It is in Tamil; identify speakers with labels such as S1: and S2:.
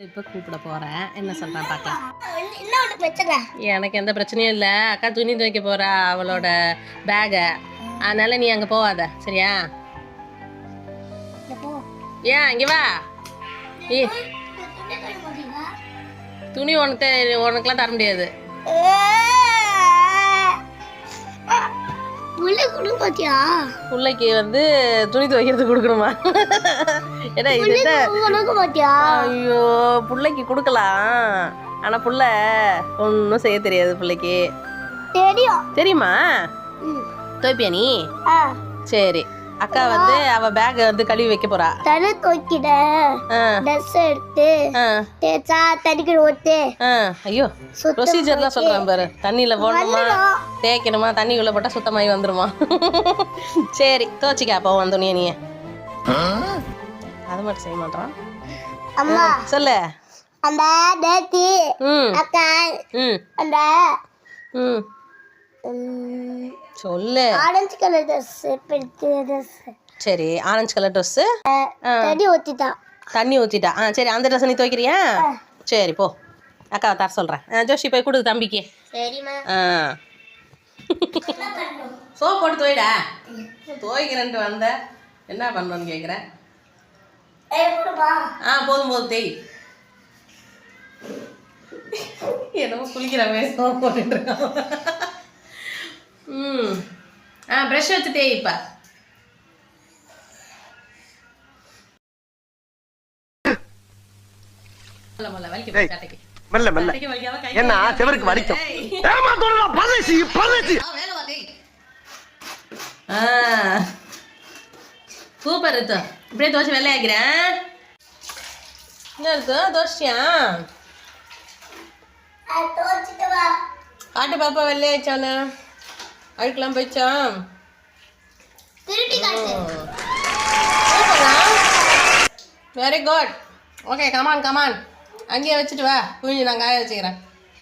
S1: இப்போ கூப்பிட போகிறேன். என்ன சொல்கிறேன் பார்க்கலாம்.
S2: என்ன பிரச்சனை?
S1: எனக்கு எந்த பிரச்சனையும் இல்லை. அக்கா துணி துவைக்க போகிறா அவளோட பேகை. அதனால நீ அங்கே போகாத, சரியா? ஏன் இங்கே வா. ஏ துணி உனக்குலாம் தர முடியாது. பிள்ளைக்கு வந்து துணி துவைக்கிறதுக்கு கொடுக்கணுமா? ஏன்னா இது ஐயோ பிள்ளைக்கு கொடுக்கலாம். ஆனா புள்ள ஒன்றும் செய்ய தெரியாது பிள்ளைக்கு. தெரியுமா? துவைப்பியா நீ? சரி, அக்கா வந்து அவ பேக் வந்து கழுவி வைக்க போறா.
S2: தண்ணி துவைக்கிட ட்ரெஸ் எடுத்து தேய்ச்சா தண்ணிக்கு ஊத்து.
S1: ஐயோ ப்ரொசீஜர்லாம் சொல்றேன் பாரு. தண்ணியில போடணுமா தேய்க்கணுமா, தண்ணிக்குள்ள போட்டா சுத்தமாகி வந்துருமா? சரி துவைச்சிக்க அப்போ வந்து நீ அது மட்டும் செய்ய மாட்டான்.
S2: அம்மா
S1: சொல்லு.
S2: அந்த நேத்தி அக்கா அந்த
S1: சொல்லு.
S2: Orange colour dress.
S1: சரி ஆரஞ்சு கலர் ட்ரெஸ் தண்ணி ஊற்றிட்டா. சரி அந்த ட்ரெஸ் நீ துவைக்கிறியா? சரி போ, அக்காவை தர சொல்கிறேன். ஜோஷி போய் கொடு தம்பிக்கு. சோப் போட்டு துவைடா. துவைக்கிறேன்ட்டு வந்த என்ன பண்ணணும்னு கேட்குறேன். போதும் போதும் தேய். என்னமோ குளிக்கிற மாதிரி சோப் போட்டுருக்கான். ப்ரஷ் வச்சு தேய். இப்போ சூப்பர் இருக்கு. இப்படியே தோசை வெள்ளையாக்கிறேன். என்ன இருக்கு தோசையா? காட்டு பாப்பா வெள்ளையாச்சானே அழுக்கலாம் போயிச்சான். Very good. Okay come on come on. அங்கேயே வச்சுட்டு வா, குழிஞ்சு நான் காய வச்சுக்கிறேன்.